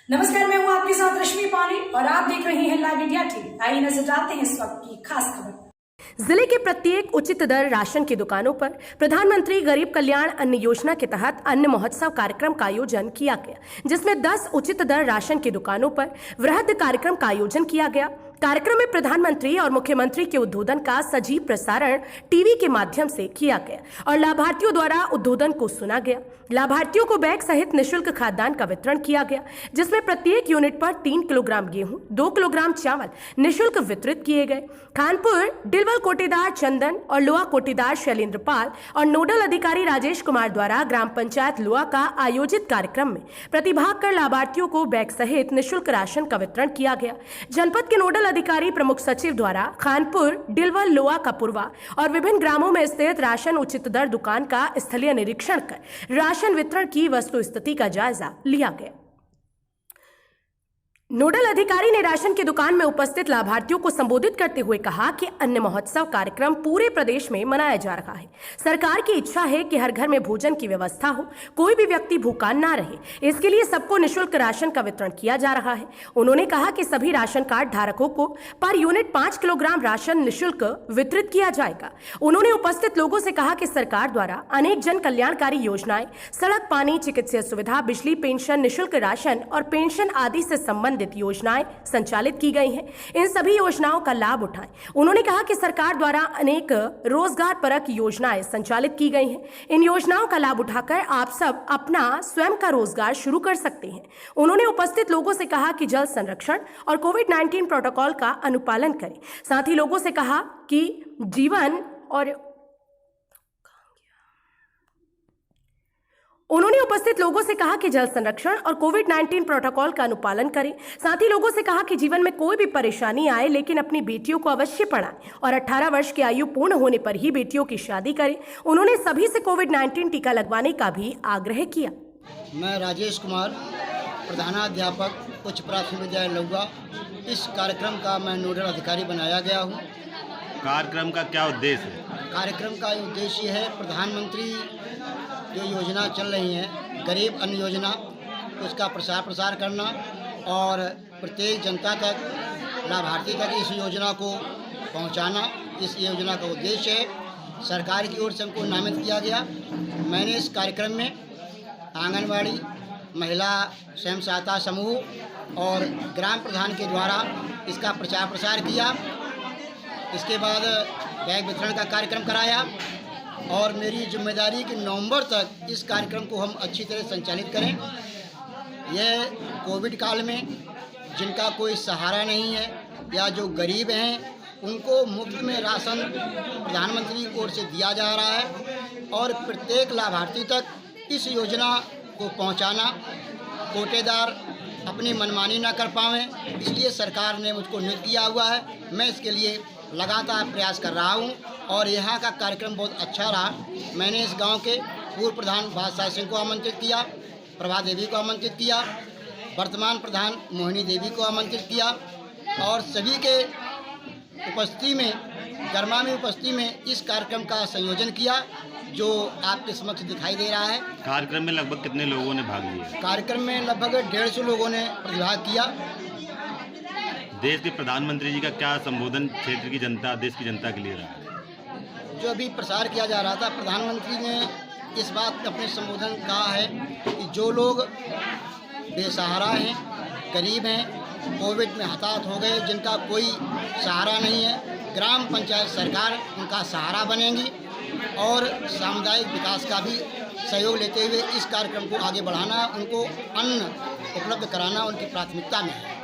नमस्कार, मैं हूं आपके साथ रश्मि पानी और आप देख रहे हैं लाइव इंडिया टीवी। आइए नजर डालते हैं इस वक्त की खास खबर। जिले के प्रत्येक उचित दर राशन की दुकानों पर प्रधानमंत्री गरीब कल्याण अन्न योजना के तहत अन्न महोत्सव कार्यक्रम का आयोजन किया गया, जिसमें 10 उचित दर राशन की दुकानों पर वृहद कार्यक्रम का आयोजन किया गया। कार्यक्रम में प्रधानमंत्री और मुख्यमंत्री के उद्बोधन का सजीव प्रसारण टीवी के माध्यम से किया गया और लाभार्थियों द्वारा उद्बोधन को सुना गया। लाभार्थियों को बैग सहित निःशुल्क खाद्यान्न का वितरण किया गया, जिसमें प्रत्येक यूनिट पर 3 किलोग्राम गेहूं, 2 किलोग्राम चावल निःशुल्क वितरित किए गए। खानपुर डिलवल कोटेदार चंदन और लोहा कोटेदार शैलेंद्र पाल और नोडल अधिकारी राजेश कुमार द्वारा ग्राम पंचायत लोहा का आयोजित कार्यक्रम में प्रतिभाग कर लाभार्थियों को बैग सहित निःशुल्क राशन का वितरण किया गया। जनपद के नोडल अधिकारी प्रमुख सचिव द्वारा खानपुर डिलवल लोहा का पूर्वा और विभिन्न ग्रामों में स्थित राशन उचित दर दुकान का स्थलीय निरीक्षण कर राशन वितरण की वस्तु स्थिति का जायजा लिया गया। नोडल अधिकारी ने राशन की दुकान में उपस्थित लाभार्थियों को संबोधित करते हुए कहा कि अन्न महोत्सव कार्यक्रम पूरे प्रदेश में मनाया जा रहा है। सरकार की इच्छा है कि हर घर में भोजन की व्यवस्था हो, कोई भी व्यक्ति भूखा ना रहे। इसके लिए सबको निःशुल्क राशन का वितरण किया जा रहा है। उन्होंने कहा कि सभी राशन कार्ड धारकों को पर यूनिट 5 किलोग्राम राशन निःशुल्क वितरित किया जाएगा। उन्होंने उपस्थित लोगों से कहा कि सरकार द्वारा अनेक जन कल्याणकारी योजनाएं, सड़क, पानी, चिकित्सा सुविधा, बिजली, पेंशन, निःशुल्क राशन और पेंशन आदि से संबंधित योजनाएं संचालित की गई हैं। इन सभी योजनाओं का लाभ उठाएं। उन्होंने कहा कि सरकार द्वारा अनेक रोजगार परक योजनाएं संचालित की गई हैं। इन योजनाओं का लाभ उठाकर आप सब अपना स्वयं का रोजगार शुरू कर सकते हैं। उन्होंने उपस्थित लोगों से कहा कि जल संरक्षण और कोविड-19 प्रोटोकॉल का अनुपालन करें। साथ ही लोगों से कहा कि उन्होंने उपस्थित लोगों से कहा कि जल संरक्षण और कोविड-19 प्रोटोकॉल का अनुपालन करें। साथ ही लोगों से कहा कि जीवन में कोई भी परेशानी आए लेकिन अपनी बेटियों को अवश्य पढ़ाएं और 18 वर्ष की आयु पूर्ण होने पर ही बेटियों की शादी करें। उन्होंने सभी से कोविड-19 टीका लगवाने का भी आग्रह किया। मैं राजेश कुमार, प्रधानाध्यापक उच्च प्राथमिक विद्यालय लौगा, इस कार्यक्रम का मैं नोडल अधिकारी बनाया गया हूँ। कार्यक्रम का क्या उद्देश्य है? कार्यक्रम का उद्देश्य है प्रधानमंत्री जो योजना चल रही है गरीब अन्न योजना, उसका प्रसार करना और प्रत्येक जनता तक, लाभार्थी तक इस योजना को पहुंचाना। इस योजना का उद्देश्य है। सरकार की ओर से हमको नामित किया गया। मैंने इस कार्यक्रम में आंगनवाड़ी, महिला स्वयं सहायता समूह और ग्राम प्रधान के द्वारा इसका प्रसार किया। इसके बाद बैग वितरण का कार्यक्रम कराया और मेरी जिम्मेदारी कि नवंबर तक इस कार्यक्रम को हम अच्छी तरह संचालित करें। यह कोविड काल में जिनका कोई सहारा नहीं है या जो गरीब हैं, उनको मुफ्त में राशन प्रधानमंत्री की ओर से दिया जा रहा है और प्रत्येक लाभार्थी तक इस योजना को पहुंचाना। कोटेदार अपनी मनमानी न कर पावें, इसलिए सरकार ने मुझको नियुक्त किया हुआ है। मैं इसके लिए लगातार प्रयास कर रहा हूं और यहाँ का कार्यक्रम बहुत अच्छा रहा। मैंने इस गांव के पूर्व प्रधान बादशाह सिंह को आमंत्रित किया, प्रभा देवी को आमंत्रित किया, वर्तमान प्रधान मोहिनी देवी को आमंत्रित किया और सभी के उपस्थिति में, गर्मा में उपस्थिति में इस कार्यक्रम का संयोजन किया, जो आपके समक्ष दिखाई दे रहा है। कार्यक्रम में लगभग कितने लोगों ने भाग लिया? कार्यक्रम में लगभग 150 लोगों ने प्रतिभाग किया। देश के प्रधानमंत्री जी का क्या संबोधन क्षेत्र की जनता, देश की जनता के लिए रहा? जो अभी प्रसार किया जा रहा था, प्रधानमंत्री ने इस बात अपने संबोधन कहा है कि जो लोग बेसहारा हैं, गरीब हैं, कोविड में हताहत हो गए, जिनका कोई सहारा नहीं है, ग्राम पंचायत सरकार उनका सहारा बनेंगी और सामुदायिक विकास का भी सहयोग लेते हुए इस कार्यक्रम को आगे बढ़ाना, उनको अन्न उपलब्ध कराना उनकी प्राथमिकता में है।